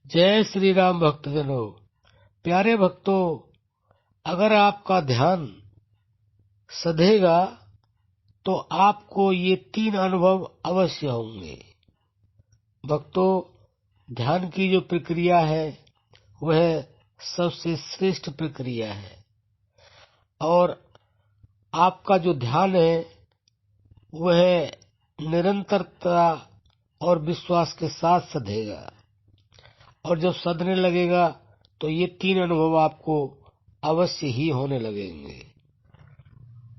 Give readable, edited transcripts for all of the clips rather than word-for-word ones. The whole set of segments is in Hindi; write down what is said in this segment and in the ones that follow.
जय श्री राम भक्तजनों। प्यारे भक्तों, अगर आपका ध्यान सधेगा तो आपको ये 3 अनुभव अवश्य होंगे। भक्तों, ध्यान की जो प्रक्रिया है वह सबसे श्रेष्ठ प्रक्रिया है और आपका जो ध्यान है वह निरंतरता और विश्वास के साथ सधेगा और जब सधने लगेगा तो ये 3 अनुभव आपको अवश्य ही होने लगेंगे।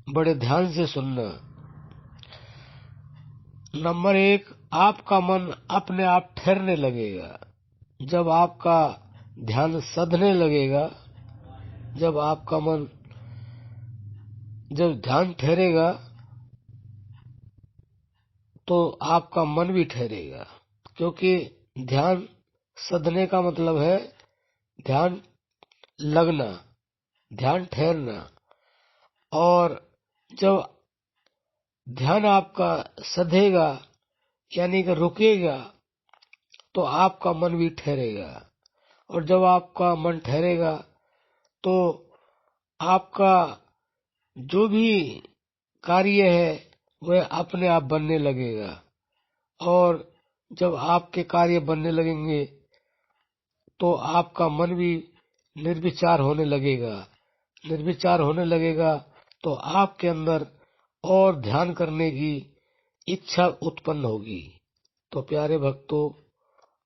बड़े ध्यान से सुनना। नंबर 1, आपका मन अपने आप ठहरने लगेगा। जब आपका ध्यान सधने लगेगा, जब ध्यान ठहरेगा तो आपका मन भी ठहरेगा, क्योंकि ध्यान सधने का मतलब है ध्यान लगना, ध्यान ठहरना। और जब ध्यान आपका सधेगा यानी कि रुकेगा तो आपका मन भी ठहरेगा और जब आपका मन ठहरेगा तो आपका जो भी कार्य है वह अपने आप बनने लगेगा और जब आपके कार्य बनने लगेंगे तो आपका मन भी निर्विचार होने लगेगा तो आपके अंदर और ध्यान करने की इच्छा उत्पन्न होगी। तो प्यारे भक्तों,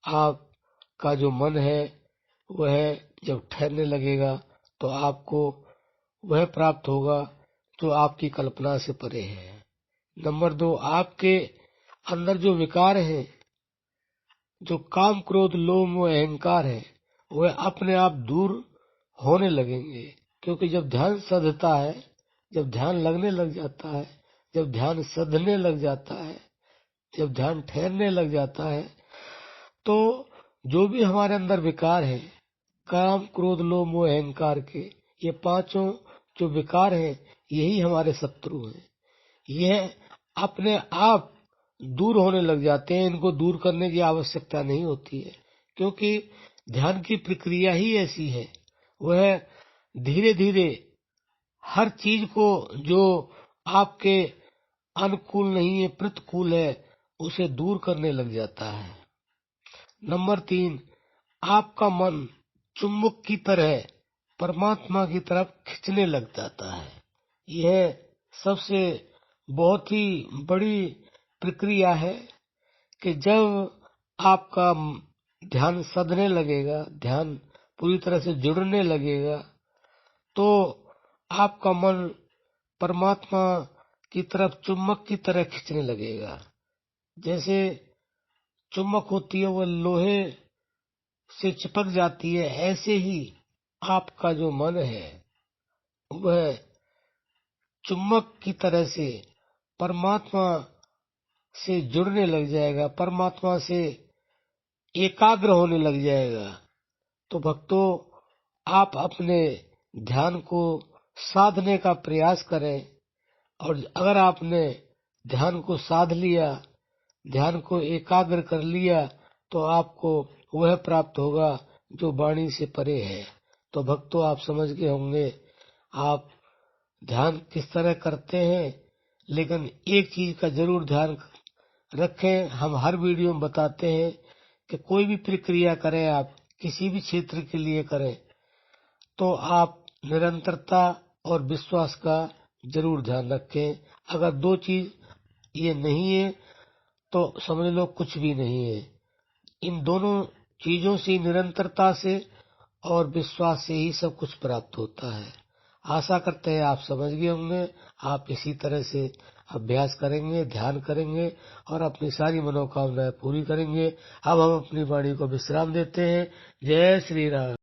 आपका जो मन है वह जब ठहरने लगेगा तो आपको वह प्राप्त होगा जो आपकी कल्पना से परे है। नंबर 2, आपके अंदर जो विकार है, जो काम क्रोध लोभ व अहंकार है, वह अपने आप दूर होने लगेंगे, क्योंकि जब ध्यान सधता है, जब ध्यान लगने लग जाता है, जब ध्यान सधने लग जाता है, जब ध्यान ठहरने लग जाता है तो जो भी हमारे अंदर विकार है, काम क्रोध लोभ मोह अहंकार के, ये 5 जो विकार हैं यही हमारे शत्रु हैं। यह अपने आप दूर होने लग जाते हैं, इनको दूर करने की आवश्यकता नहीं होती है, क्योंकि ध्यान की प्रक्रिया ही ऐसी है। वह धीरे धीरे हर चीज को जो आपके अनुकूल नहीं है, प्रतिकूल है, उसे दूर करने लग जाता है। नंबर 3, आपका मन चुंबक की तरह परमात्मा की तरफ खींचने लग जाता है। यह सबसे बहुत ही बड़ी प्रक्रिया है कि जब आपका ध्यान सधने लगेगा, ध्यान पूरी तरह से जुड़ने लगेगा तो आपका मन परमात्मा की तरफ चुंबक की तरह खींचने लगेगा। जैसे चुंबक होती है वह लोहे से चिपक जाती है, ऐसे ही आपका जो मन है वह चुंबक की तरह से परमात्मा से जुड़ने लग जाएगा, परमात्मा से एकाग्र होने लग जाएगा। तो भक्तों, आप अपने ध्यान को साधने का प्रयास करें और अगर आपने ध्यान को साध लिया, ध्यान को एकाग्र कर लिया तो आपको वह प्राप्त होगा जो वाणी से परे है। तो भक्तों, आप समझ गए होंगे आप ध्यान किस तरह करते हैं, लेकिन एक चीज का जरूर ध्यान रखें। हम हर वीडियो में बताते हैं कि कोई भी प्रक्रिया करें, आप किसी भी क्षेत्र के लिए करें तो आप निरंतरता और विश्वास का जरूर ध्यान रखें। अगर 2 चीज ये नहीं है तो समझ लो कुछ भी नहीं है। इन दोनों चीजों से, निरंतरता से और विश्वास से ही सब कुछ प्राप्त होता है। आशा करते हैं आप समझ गए होंगे। आप इसी तरह से अभ्यास करेंगे, ध्यान करेंगे और अपनी सारी मनोकामनाएं पूरी करेंगे। अब हम अपनी वाणी को विश्राम देते हैं। जय श्री राम।